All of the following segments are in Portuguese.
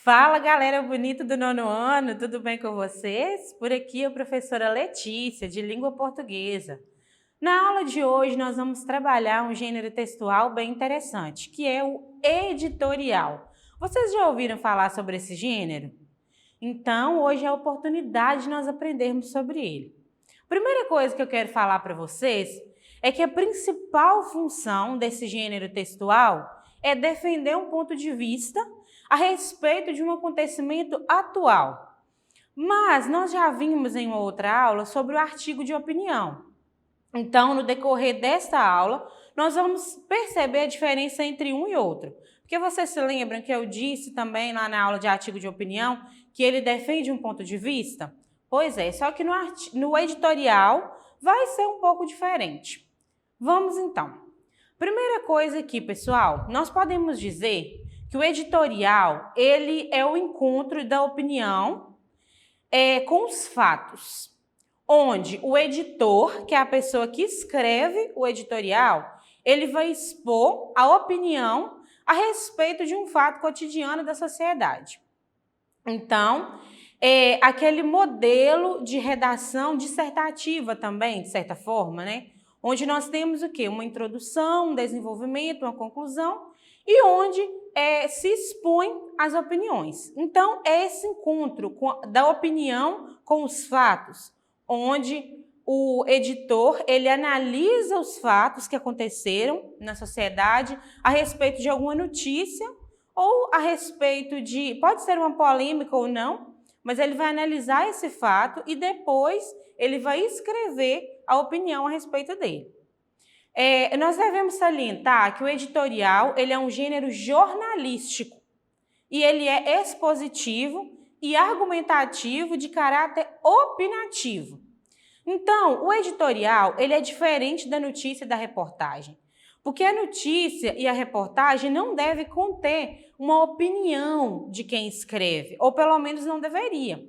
Fala, galera bonita do nono ano, tudo bem com vocês? Por aqui é a professora Letícia, de língua portuguesa. Na aula de hoje, nós vamos trabalhar um gênero textual bem interessante, que é o editorial. Vocês já ouviram falar sobre esse gênero? Então, hoje é a oportunidade de nós aprendermos sobre ele. Primeira coisa que eu quero falar para vocês é que a principal função desse gênero textual é defender um ponto de vista a respeito de um acontecimento atual. Mas nós já vimos em uma outra aula sobre o artigo de opinião. Então, no decorrer desta aula, nós vamos perceber a diferença entre um e outro. Porque vocês se lembram que eu disse também lá na aula de artigo de opinião que ele defende um ponto de vista? Pois é, só que no editorial vai ser um pouco diferente. Vamos então. Primeira coisa aqui, pessoal, nós podemos dizer que o editorial, ele é o encontro da opinião com os fatos, onde o editor, que é a pessoa que escreve o editorial, ele vai expor a opinião a respeito de um fato cotidiano da sociedade. Então, é aquele modelo de redação dissertativa também, de certa forma, né? Onde nós temos o quê? Uma introdução, um desenvolvimento, uma conclusão, e onde se expõe as opiniões. Então, é esse encontro da opinião com os fatos, onde o editor ele analisa os fatos que aconteceram na sociedade a respeito de alguma notícia ou a respeito de, pode ser uma polêmica ou não, mas ele vai analisar esse fato e depois ele vai escrever a opinião a respeito dele. Nós devemos salientar que o editorial ele é um gênero jornalístico e ele é expositivo e argumentativo de caráter opinativo. Então, o editorial ele é diferente da notícia e da reportagem, porque a notícia e a reportagem não devem conter uma opinião de quem escreve, ou pelo menos não deveria.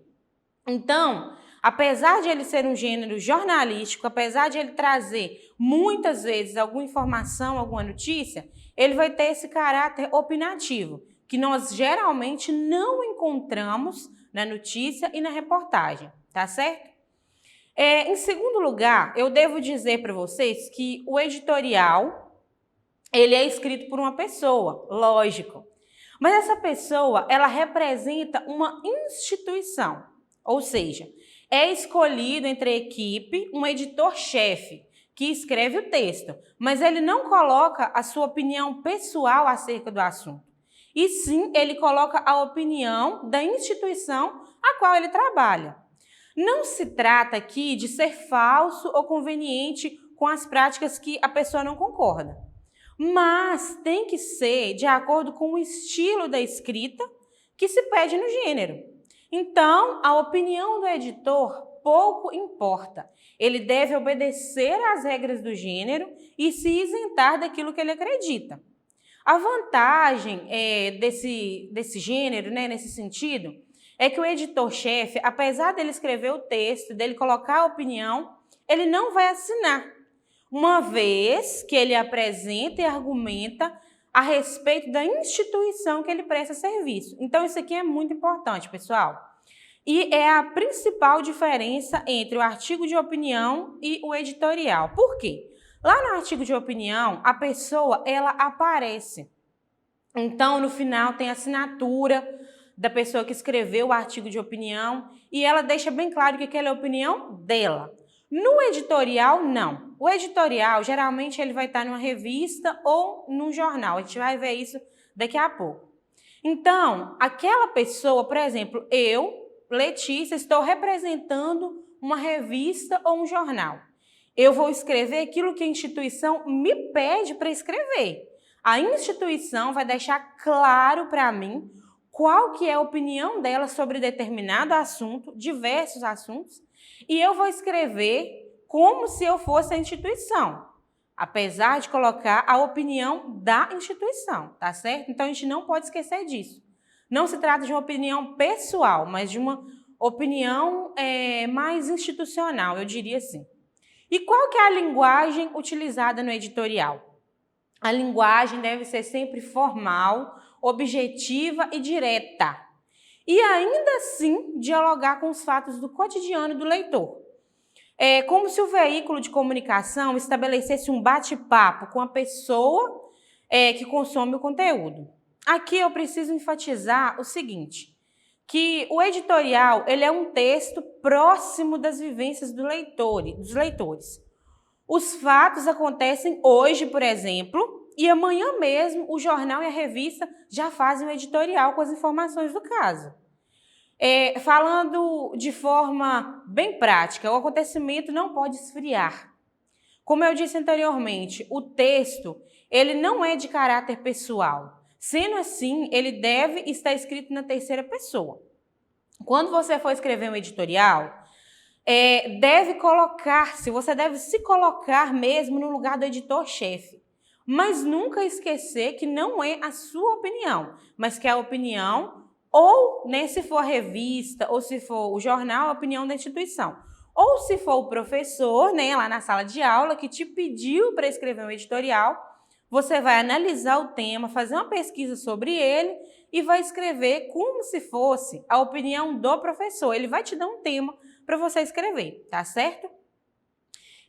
Então, apesar de ele ser um gênero jornalístico, apesar de ele trazer muitas vezes alguma informação, alguma notícia, ele vai ter esse caráter opinativo, que nós geralmente não encontramos na notícia e na reportagem, tá certo? Em segundo lugar, eu devo dizer para vocês que o editorial, ele é escrito por uma pessoa, lógico, mas essa pessoa, ela representa uma instituição, ou seja, é escolhido entre a equipe um editor-chefe que escreve o texto, mas ele não coloca a sua opinião pessoal acerca do assunto. E sim, ele coloca a opinião da instituição a qual ele trabalha. Não se trata aqui de ser falso ou conveniente com as práticas que a pessoa não concorda, mas tem que ser de acordo com o estilo da escrita que se pede no gênero. Então, a opinião do editor pouco importa. Ele deve obedecer às regras do gênero e se isentar daquilo que ele acredita. A vantagem desse gênero, né, nesse sentido, é que o editor-chefe, apesar dele escrever o texto, dele colocar a opinião, ele não vai assinar, uma vez que ele apresenta e argumenta a respeito da instituição que ele presta serviço. Então, isso aqui é muito importante, pessoal. E é a principal diferença entre o artigo de opinião e o editorial. Por quê? Lá no artigo de opinião, a pessoa, ela aparece. Então, no final, tem a assinatura da pessoa que escreveu o artigo de opinião e ela deixa bem claro que aquela é a opinião dela. No editorial, não. O editorial, geralmente, ele vai estar numa revista ou num jornal. A gente vai ver isso daqui a pouco. Então, aquela pessoa, por exemplo, eu, Letícia, estou representando uma revista ou um jornal. Eu vou escrever aquilo que a instituição me pede para escrever. A instituição vai deixar claro para mim qual que é a opinião dela sobre determinado assunto, diversos assuntos, e eu vou escrever como se eu fosse a instituição, apesar de colocar a opinião da instituição, tá certo? Então, a gente não pode esquecer disso. Não se trata de uma opinião pessoal, mas de uma opinião mais institucional, eu diria assim. E qual que é a linguagem utilizada no editorial? A linguagem deve ser sempre formal, objetiva e direta. e ainda assim dialogar com os fatos do cotidiano do leitor. É como se o veículo de comunicação estabelecesse um bate-papo com a pessoa que consome o conteúdo. Aqui eu preciso enfatizar o seguinte, que o editorial ele é um texto próximo das vivências dos leitores. Os fatos acontecem hoje, por exemplo, e amanhã mesmo o jornal e a revista já fazem um editorial com as informações do caso. Falando de forma bem prática, o acontecimento não pode esfriar. Como eu disse anteriormente, o texto ele não é de caráter pessoal. Sendo assim, ele deve estar escrito na terceira pessoa. Quando você for escrever um editorial, você deve se colocar mesmo no lugar do editor-chefe. Mas nunca esquecer que não é a sua opinião, mas que é a opinião, ou se for a revista, ou se for o jornal, a opinião da instituição. Ou se for o professor, lá na sala de aula, que te pediu para escrever um editorial, você vai analisar o tema, fazer uma pesquisa sobre ele e vai escrever como se fosse a opinião do professor. Ele vai te dar um tema para você escrever, tá certo?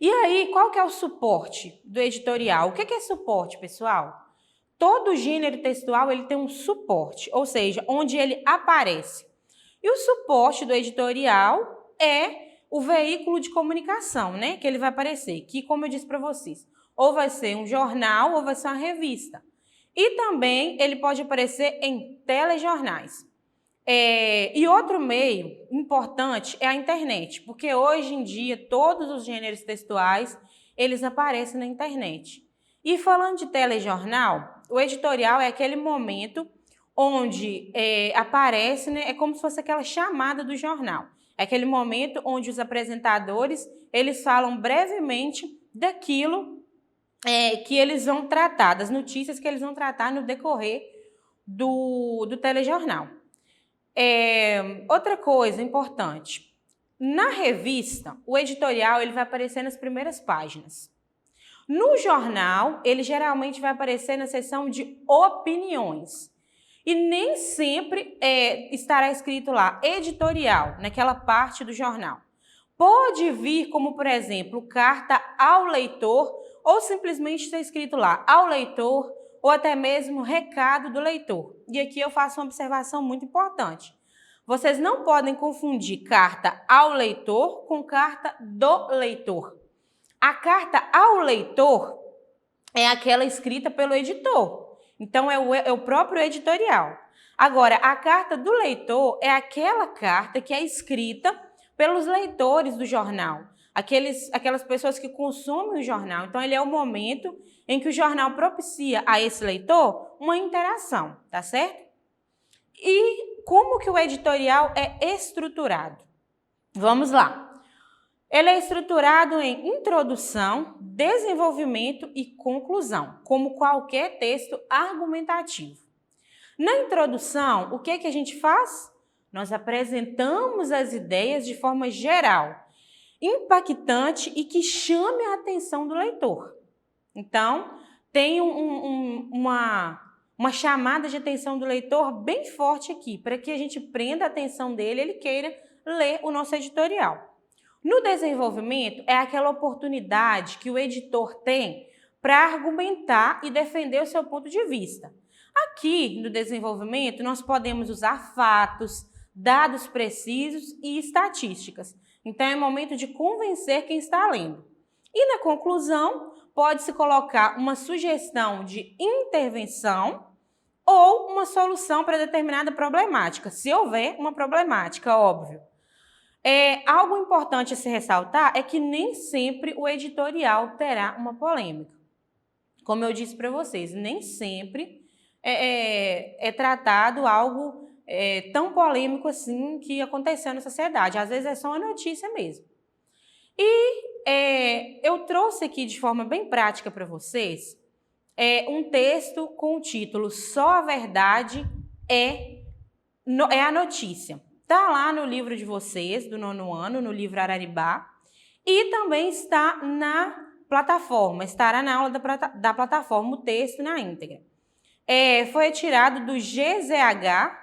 E aí, qual que é o suporte do editorial? O que é suporte, pessoal? Todo gênero textual ele tem um suporte, ou seja, onde ele aparece. E o suporte do editorial é o veículo de comunicação, que ele vai aparecer, que, como eu disse para vocês, ou vai ser um jornal ou vai ser uma revista. E também ele pode aparecer em telejornais. E outro meio importante é a internet, porque hoje em dia todos os gêneros textuais eles aparecem na internet. E falando de telejornal, o editorial é aquele momento onde aparece, é como se fosse aquela chamada do jornal. É aquele momento onde os apresentadores eles falam brevemente daquilo que eles vão tratar, das notícias que eles vão tratar no decorrer do telejornal. Outra coisa importante, na revista, o editorial ele vai aparecer nas primeiras páginas. No jornal, ele geralmente vai aparecer na seção de opiniões. E nem sempre estará escrito lá editorial, naquela parte do jornal. Pode vir como, por exemplo, carta ao leitor, ou simplesmente está escrito lá ao leitor, ou até mesmo recado do leitor. E aqui eu faço uma observação muito importante. Vocês não podem confundir carta ao leitor com carta do leitor. A carta ao leitor é aquela escrita pelo editor. Então, é o próprio editorial. Agora, a carta do leitor é aquela carta que é escrita pelos leitores do jornal. Aquelas pessoas que consomem o jornal. Então, ele é o momento em que o jornal propicia a esse leitor uma interação, tá certo? E como que o editorial é estruturado? Vamos lá. Ele é estruturado em introdução, desenvolvimento e conclusão, como qualquer texto argumentativo. Na introdução, o que a gente faz? Nós apresentamos as ideias de forma geral, impactante e que chame a atenção do leitor. Então, tem uma chamada de atenção do leitor bem forte aqui, para que a gente prenda a atenção dele e ele queira ler o nosso editorial. No desenvolvimento, é aquela oportunidade que o editor tem para argumentar e defender o seu ponto de vista. Aqui, no desenvolvimento, nós podemos usar fatos, dados precisos e estatísticas. Então, é momento de convencer quem está lendo. E na conclusão, pode-se colocar uma sugestão de intervenção ou uma solução para determinada problemática, se houver uma problemática, óbvio. Algo importante a se ressaltar é que nem sempre o editorial terá uma polêmica. Como eu disse para vocês, nem sempre é tratado algo tão polêmico assim que aconteceu na sociedade. Às vezes é só uma notícia mesmo. E eu trouxe aqui de forma bem prática para vocês um texto com o título Só a Verdade é a Notícia. Está lá no livro de vocês, do 9º ano, no livro Araribá, e também está na plataforma, estará na aula da plataforma, o texto na íntegra. Foi retirado do GZH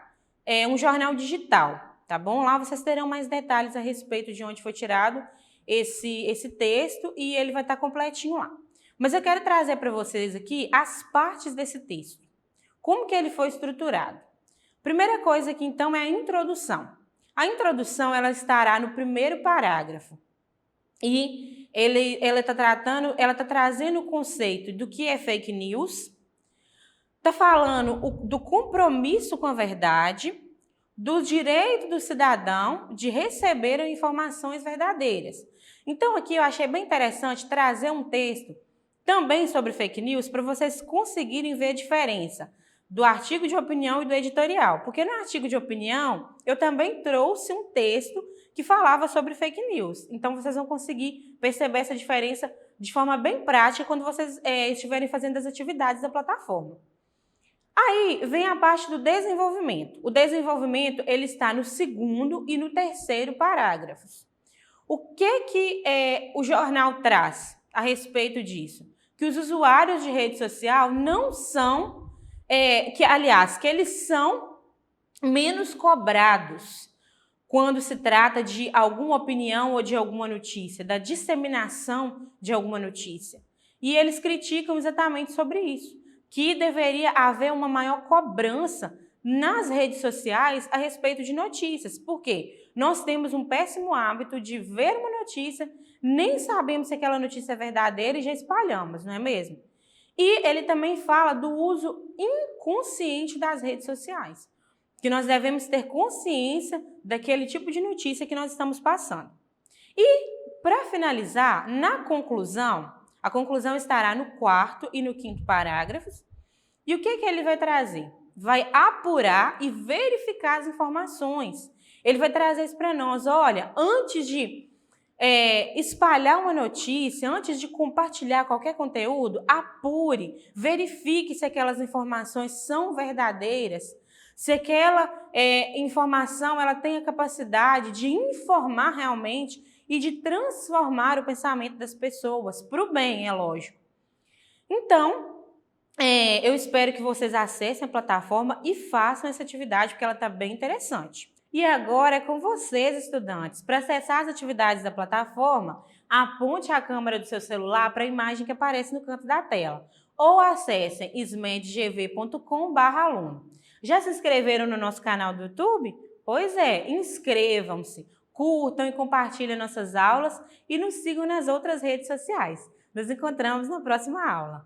um jornal digital, tá bom? Lá vocês terão mais detalhes a respeito de onde foi tirado esse texto e ele vai estar completinho lá. Mas eu quero trazer para vocês aqui as partes desse texto. Como que ele foi estruturado? Primeira coisa aqui, então, é a introdução. A introdução, ela estará no primeiro parágrafo. E ela está trazendo o conceito do que é fake news, está falando do compromisso com a verdade, do direito do cidadão de receber informações verdadeiras. Então, aqui eu achei bem interessante trazer um texto também sobre fake news para vocês conseguirem ver a diferença do artigo de opinião e do editorial. Porque no artigo de opinião, eu também trouxe um texto que falava sobre fake news. Então, vocês vão conseguir perceber essa diferença de forma bem prática quando vocês estiverem fazendo as atividades da plataforma. Aí vem a parte do desenvolvimento. O desenvolvimento ele está no segundo e no terceiro parágrafos. O que o jornal traz a respeito disso? Que os usuários de rede social não são, que eles são menos cobrados quando se trata de alguma opinião ou de alguma notícia, da disseminação de alguma notícia. E eles criticam exatamente sobre isso, que deveria haver uma maior cobrança nas redes sociais a respeito de notícias. Por quê? Nós temos um péssimo hábito de ver uma notícia, nem sabemos se aquela notícia é verdadeira e já espalhamos, não é mesmo? E ele também fala do uso inconsciente das redes sociais, que nós devemos ter consciência daquele tipo de notícia que nós estamos passando. E, para finalizar, na conclusão, a conclusão estará no quarto e no quinto parágrafos. E o que ele vai trazer? Vai apurar e verificar as informações. Ele vai trazer isso para nós. Olha, antes de espalhar uma notícia, antes de compartilhar qualquer conteúdo, apure, verifique se aquelas informações são verdadeiras, se aquela informação ela tem a capacidade de informar realmente e de transformar o pensamento das pessoas, para o bem, é lógico. Então, eu espero que vocês acessem a plataforma e façam essa atividade, porque ela está bem interessante. E agora é com vocês, estudantes. Para acessar as atividades da plataforma, aponte a câmera do seu celular para a imagem que aparece no canto da tela. Ou acessem smedgv.com/aluno. Já se inscreveram no nosso canal do YouTube? Pois é, inscrevam-se, curtam e compartilhem nossas aulas e nos sigam nas outras redes sociais. Nos encontramos na próxima aula.